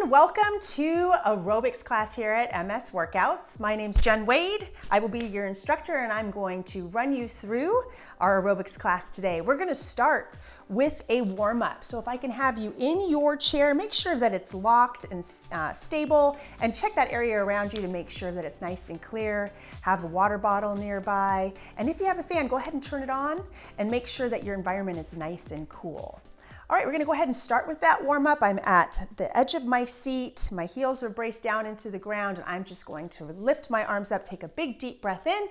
everyone, welcome to Aerobics Class here at MS Workouts. My name's Jen Wade. I will be your instructor and I'm going to run you through our aerobics class today. We're going to start with a warm-up. So if I can have you in your chair, make sure that it's locked and stable, and check that area around you to make sure that it's nice and clear. Have a water bottle nearby, and if you have a fan, go ahead and turn it on and make sure that your environment is nice and cool. All right, we're gonna go ahead and start with that warm up. I'm at the edge of my seat. My heels are braced down into the ground, and I'm just going to lift my arms up, take a big deep breath in,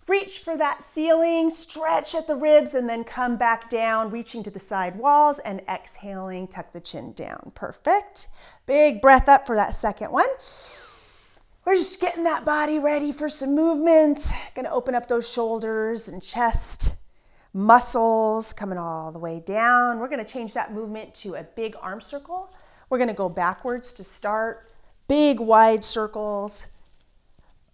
reach for that ceiling, stretch at the ribs, and then come back down, reaching to the side walls and exhaling, tuck the chin down. Perfect. Big breath up for that second one. We're just getting that body ready for some movement. Gonna open up those shoulders and chest. Muscles coming all the way down. We're going to change that movement to a big arm circle. We're going to go backwards to start. Big wide circles.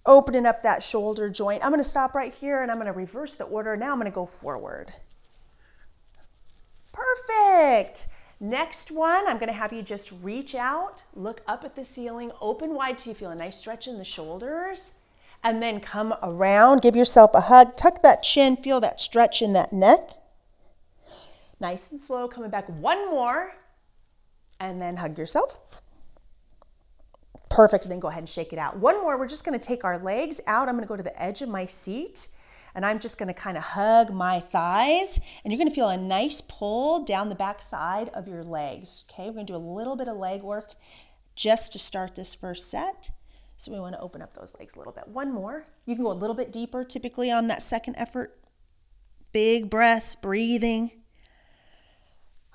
Opening up that shoulder joint. I'm going to stop right here and I'm going to reverse the order. Now I'm going to go forward. Perfect. Next one, I'm going to have you just reach out, look up at the ceiling, open wide till you feel a nice stretch in the shoulders. And then come around, give yourself a hug, tuck that chin, feel that stretch in that neck. Nice and slow, coming back one more, and then hug yourself. Perfect, and then go ahead and shake it out. One more, we're just gonna take our legs out. I'm gonna go to the edge of my seat, and I'm just gonna kind of hug my thighs, and you're gonna feel a nice pull down the back side of your legs, okay? We're gonna do a little bit of leg work just to start this first set. So we want to open up those legs a little bit. One more. You can go a little bit deeper typically on that second effort. Big breaths, breathing.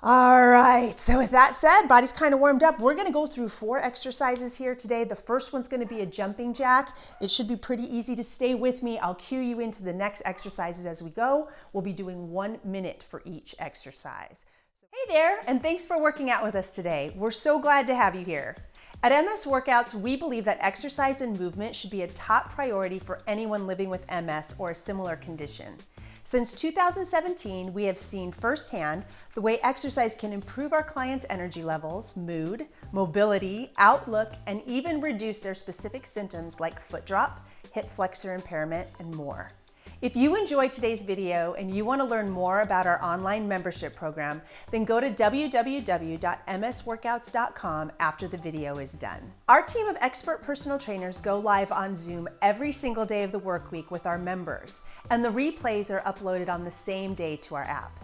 All right, so with that said, body's kind of warmed up. We're going to go through 4 exercises here today. The first one's going to be a jumping jack. It should be pretty easy to stay with me. I'll cue you into the next exercises as we go. We'll be doing 1 minute for each exercise. So, hey there, and thanks for working out with us today. We're so glad to have you here. At MS Workouts, we believe that exercise and movement should be a top priority for anyone living with MS or a similar condition. Since 2017, we have seen firsthand the way exercise can improve our clients' energy levels, mood, mobility, outlook, and even reduce their specific symptoms like foot drop, hip flexor impairment, and more. If you enjoyed today's video and you want to learn more about our online membership program, then go to www.msworkouts.com after the video is done. Our team of expert personal trainers go live on Zoom every single day of the work week with our members, and the replays are uploaded on the same day to our app.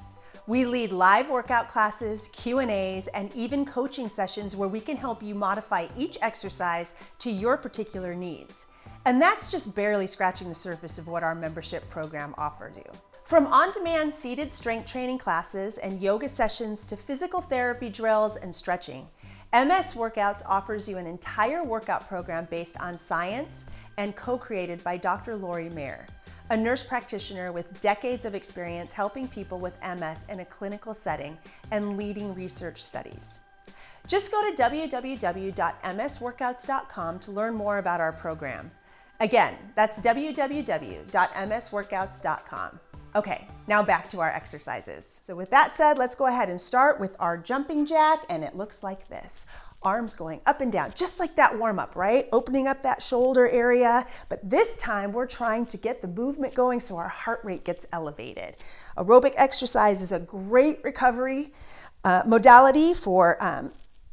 We lead live workout classes, Q&As, and even coaching sessions where we can help you modify each exercise to your particular needs. And that's just barely scratching the surface of what our membership program offers you. From on-demand seated strength training classes and yoga sessions to physical therapy drills and stretching, MS Workouts offers you an entire workout program based on science and co-created by Dr. Lori Mayer, a nurse practitioner with decades of experience helping people with MS in a clinical setting and leading research studies. Just go to www.msworkouts.com to learn more about our program. Again, that's www.msworkouts.com. Okay, now back to our exercises. So with that said, let's go ahead and start with our jumping jack, and it looks like this. Arms going up and down, just like that warm-up, right? Opening up that shoulder area, but this time we're trying to get the movement going so our heart rate gets elevated. Aerobic exercise is a great recovery modality for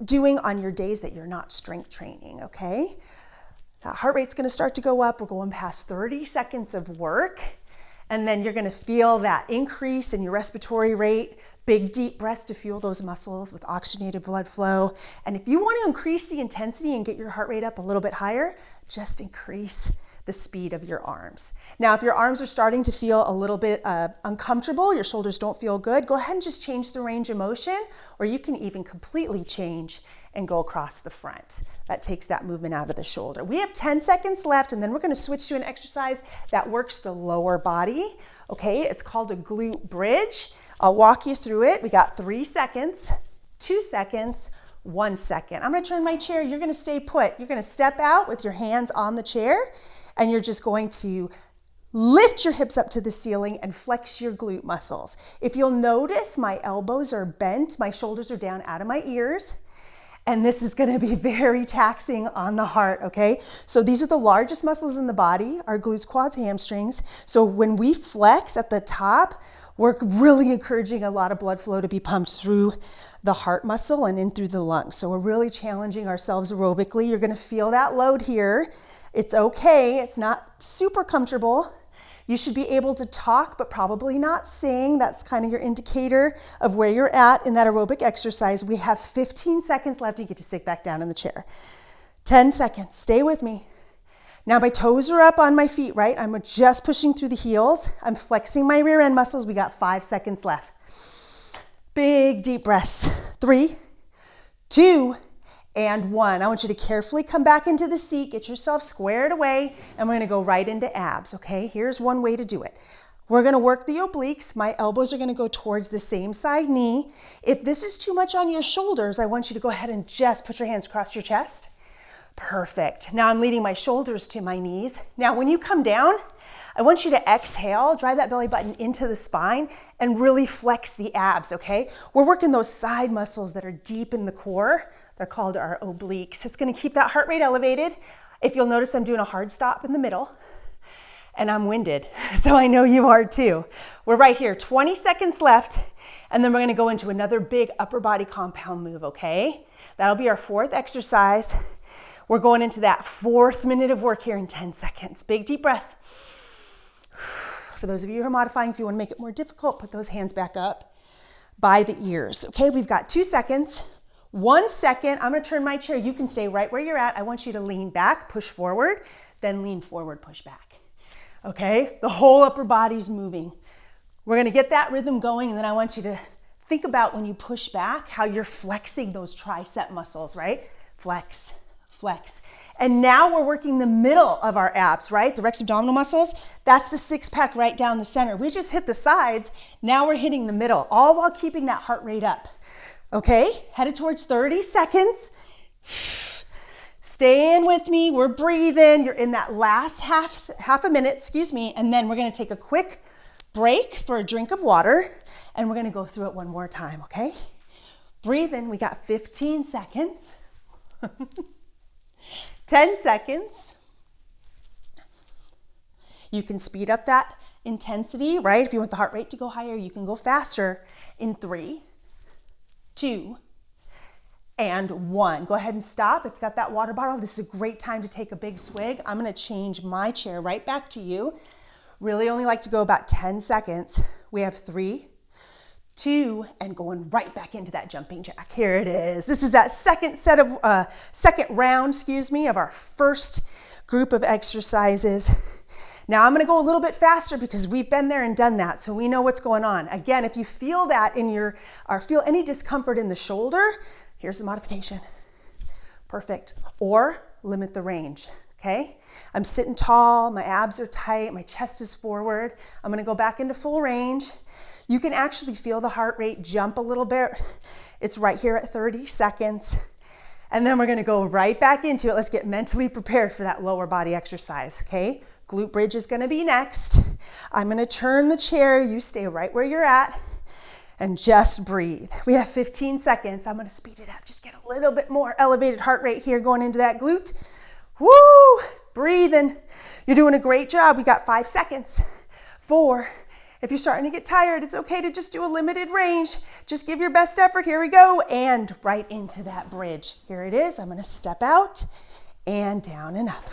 doing on your days that you're not strength training, okay? That heart rate's gonna start to go up. We're going past 30 seconds of work, and then you're gonna feel that increase in your respiratory rate, big deep breaths to fuel those muscles with oxygenated blood flow. And if you wanna increase the intensity and get your heart rate up a little bit higher, just increase the speed of your arms. Now, if your arms are starting to feel a little bit uncomfortable, your shoulders don't feel good, go ahead and just change the range of motion, or you can even completely change and go across the front. That takes that movement out of the shoulder. We have 10 seconds left, and then we're gonna switch to an exercise that works the lower body, okay? It's called a glute bridge. I'll walk you through it. We got 3 seconds, 2 seconds, 1 second. I'm gonna turn my chair, you're gonna stay put. You're gonna step out with your hands on the chair, and you're just going to lift your hips up to the ceiling and flex your glute muscles. If you'll notice, my elbows are bent, my shoulders are down out of my ears, And this is gonna be very taxing on the heart, okay? So these are the largest muscles in the body, our glutes, quads, hamstrings. So when we flex at the top, we're really encouraging a lot of blood flow to be pumped through the heart muscle and in through the lungs. So we're really challenging ourselves aerobically. You're gonna feel that load here. It's okay, it's not super comfortable. You should be able to talk, but probably not sing. That's kind of your indicator of where you're at in that aerobic exercise. We have 15 seconds left. You get to sit back down in the chair. 10 seconds, stay with me. Now my toes are up on my feet, right? I'm just pushing through the heels. I'm flexing my rear end muscles. We got 5 seconds left. Big deep breaths. 3, 2, and 1. I want you to carefully come back into the seat, get yourself squared away, and we're gonna go right into abs, okay? Here's one way to do it. We're gonna work the obliques. My elbows are gonna go towards the same side knee. If this is too much on your shoulders, I want you to go ahead and just put your hands across your chest. Perfect. Now I'm leading my shoulders to my knees. Now when you come down, I want you to exhale, drive that belly button into the spine and really flex the abs, okay? We're working those side muscles that are deep in the core. They're called our obliques. It's gonna keep that heart rate elevated. If you'll notice, I'm doing a hard stop in the middle and I'm winded, so I know you are too. We're right here, 20 seconds left, and then we're gonna go into another big upper body compound move, okay? That'll be our 4th exercise. We're going into that 4th minute of work here in 10 seconds. Big deep breaths. For those of you who are modifying, if you want to make it more difficult, put those hands back up by the ears. Okay, we've got 2 seconds. 1 second, I'm going to turn my chair. You can stay right where you're at. I want you to lean back, push forward, then lean forward, push back. Okay, the whole upper body's moving. We're going to get that rhythm going, and then I want you to think about when you push back, how you're flexing those tricep muscles, right? Flex. Flex. And now we're working the middle of our abs, right? The rectus abdominal muscles, that's the 6-pack right down the center. We just hit the sides, now we're hitting the middle, all while keeping that heart rate up. Okay, headed towards 30 seconds. Stay in with me, we're breathing. You're in that last half a minute, excuse me, and then we're gonna take a quick break for a drink of water, and we're gonna go through it one more time, okay? Breathe in, we got 15 seconds. 10 seconds. You can speed up that intensity, right? If you want the heart rate to go higher, you can go faster in 3, 2, and 1. Go ahead and stop. If you've got that water bottle, this is a great time to take a big swig. I'm gonna change my chair right back to you. Really only like to go about 10 seconds. We have 3, 2, and going right back into that jumping jack. Here it is. This is that second round, of our first group of exercises. Now I'm gonna go a little bit faster because we've been there and done that, so we know what's going on. Again, if you feel that or feel any discomfort in the shoulder, here's the modification. Perfect. Or limit the range, okay? I'm sitting tall, my abs are tight, my chest is forward. I'm gonna go back into full range. You can actually feel the heart rate jump a little bit. It's right here at 30 seconds. And then we're gonna go right back into it. Let's get mentally prepared for that lower body exercise, okay? Glute bridge is gonna be next. I'm gonna turn the chair. You stay right where you're at and just breathe. We have 15 seconds. I'm gonna speed it up. Just get a little bit more elevated heart rate here going into that glute. Woo! Breathing. You're doing a great job. We got 5 seconds. 4. If you're starting to get tired, it's okay to just do a limited range. Just give your best effort. Here we go. And right into that bridge. Here it is. I'm going to step out and down and up.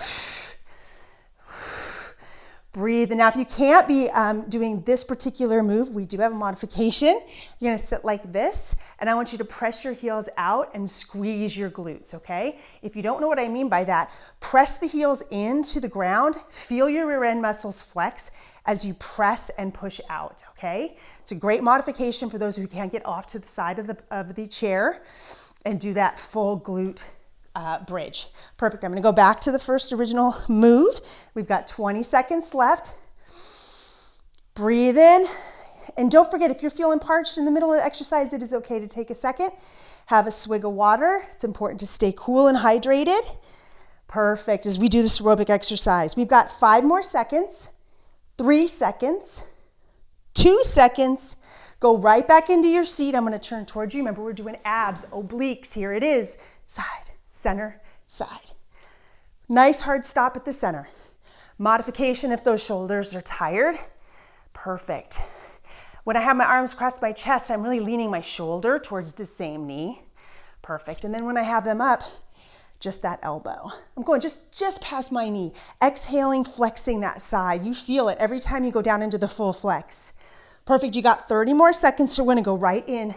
Breathe. And now if you can't be doing this particular move, we do have a modification. You're going to sit like this, and I want you to press your heels out and squeeze your glutes, okay? If you don't know what I mean by that, press the heels into the ground, feel your rear end muscles flex as you press and push out, okay? It's a great modification for those who can't get off to the side of the chair and do that full glute bridge. Perfect. I'm going to go back to the first original move. We've got 20 seconds left. Breathe in. And don't forget, if you're feeling parched in the middle of the exercise, it is okay to take a second. Have a swig of water. It's important to stay cool and hydrated. Perfect. As we do this aerobic exercise, we've got 5 more seconds, 3 seconds, 2 seconds. Go right back into your seat. I'm going to turn towards you. Remember, we're doing abs, obliques. Here it is. side, center, side. Nice hard stop at the center. Modification if those shoulders are tired. Perfect. When I have my arms across my chest, I'm really leaning my shoulder towards the same knee. Perfect. And then when I have them up, just that elbow. I'm going just past my knee. Exhaling, flexing that side. You feel it every time you go down into the full flex. Perfect. You got 30 more seconds. So we're going to go right in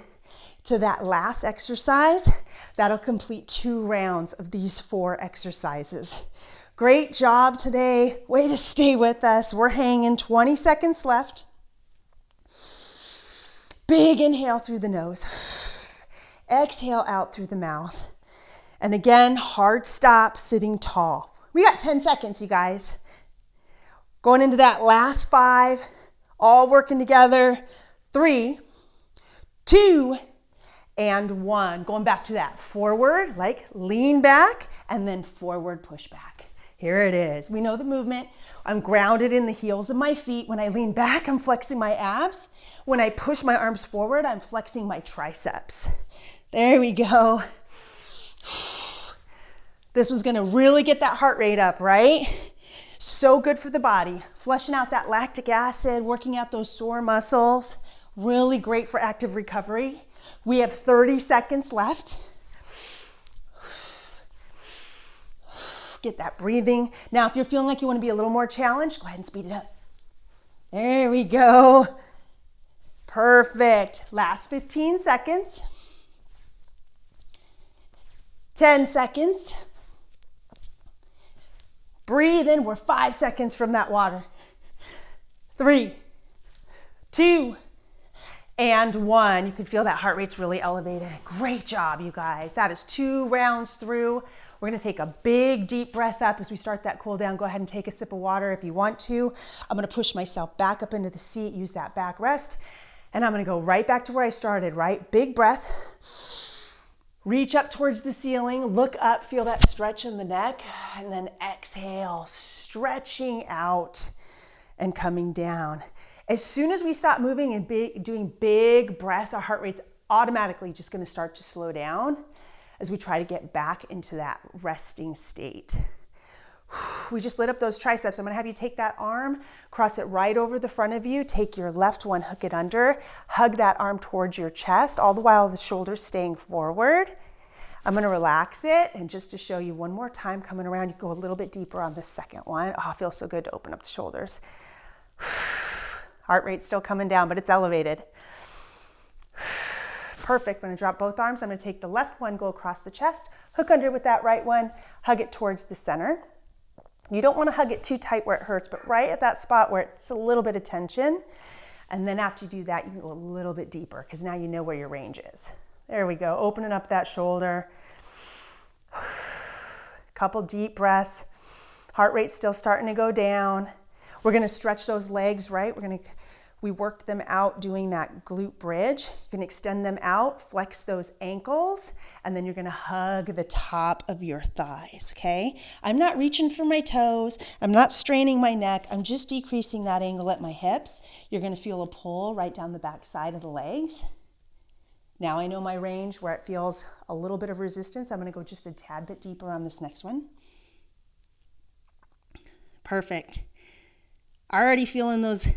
to that last exercise. That'll complete 2 rounds of these 4 exercises. Great job today. Way to stay with us. We're hanging 20 seconds left. Big inhale through the nose. Exhale out through the mouth. And again, hard stop, sitting tall. We got 10 seconds, you guys. Going into that last 5, all working together. 3, 2, and 1. Going back to that forward, like lean back, and then forward push back. Here it is. We know the movement. I'm grounded in the heels of my feet. When I lean back, I'm flexing my abs. When I push my arms forward, I'm flexing my triceps. There we go. This was gonna really get that heart rate up, right? So good for the body. Flushing out that lactic acid, working out those sore muscles. Really great for active recovery. We have 30 seconds left. Get that breathing. Now, if you're feeling like you want to be a little more challenged, go ahead and speed it up. There we go. Perfect. Last 15 seconds. 10 seconds. Breathe in. We're 5 seconds from that water. 3, 2, and 1. You can feel that heart rate's really elevated. Great job, you guys. That is 2 rounds through. We're gonna take a big deep breath up as we start that cool down. Go ahead and take a sip of water if you want to. I'm gonna push myself back up into the seat, use that backrest, and I'm gonna go right back to where I started, right? Big breath. Reach up towards the ceiling, look up, feel that stretch in the neck, and then exhale, stretching out and coming down. As soon as we stop moving and doing big breaths, our heart rate's automatically just gonna start to slow down as we try to get back into that resting state. We just lit up those triceps. I'm gonna have you take that arm, cross it right over the front of you, take your left one, hook it under, hug that arm towards your chest, all the while the shoulders staying forward. I'm gonna relax it, and just to show you one more time, coming around, you go a little bit deeper on the second one. Oh, it feels so good to open up the shoulders. Heart rate's still coming down, but it's elevated. Perfect. I'm gonna drop both arms. I'm gonna take the left one, go across the chest, hook under with that right one, hug it towards the center. You don't wanna hug it too tight where it hurts, but right at that spot where it's a little bit of tension. And then after you do that, you can go a little bit deeper because now you know where your range is. There we go, opening up that shoulder. Couple deep breaths. Heart rate's still starting to go down. We're gonna stretch those legs, right? We worked them out doing that glute bridge. You can extend them out, flex those ankles, and then you're gonna hug the top of your thighs, okay? I'm not reaching for my toes. I'm not straining my neck. I'm just decreasing that angle at my hips. You're gonna feel a pull right down the back side of the legs. Now I know my range where it feels a little bit of resistance. I'm gonna go just a tad bit deeper on this next one. Perfect. Already feeling those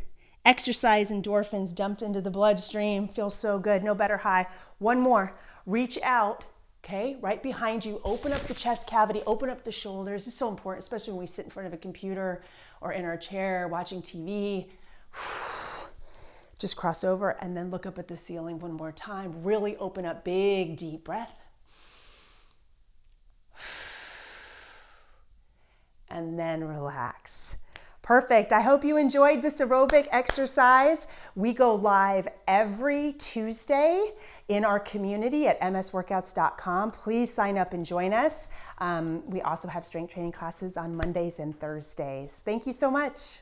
exercise endorphins dumped into the bloodstream. Feels so good, no better high. One more, reach out, okay, right behind you. Open up the chest cavity, open up the shoulders. This is so important, especially when we sit in front of a computer or in our chair watching TV. Just cross over and then look up at the ceiling one more time. Really open up, big deep breath. And then relax. Perfect. I hope you enjoyed this aerobic exercise. We go live every Tuesday in our community at msworkouts.com. Please sign up and join us. We also have strength training classes on Mondays and Thursdays. Thank you so much.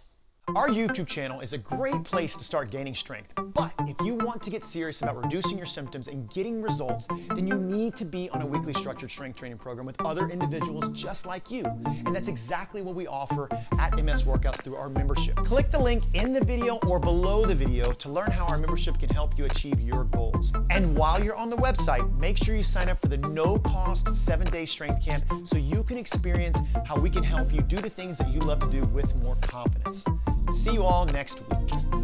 Our YouTube channel is a great place to start gaining strength, but if you want to get serious about reducing your symptoms and getting results, then you need to be on a weekly structured strength training program with other individuals just like you. And that's exactly what we offer at MS Workouts through our membership. Click the link in the video or below the video to learn how our membership can help you achieve your goals. And while you're on the website, make sure you sign up for the no-cost 7-day strength camp so you can experience how we can help you do the things that you love to do with more confidence. See you all next week.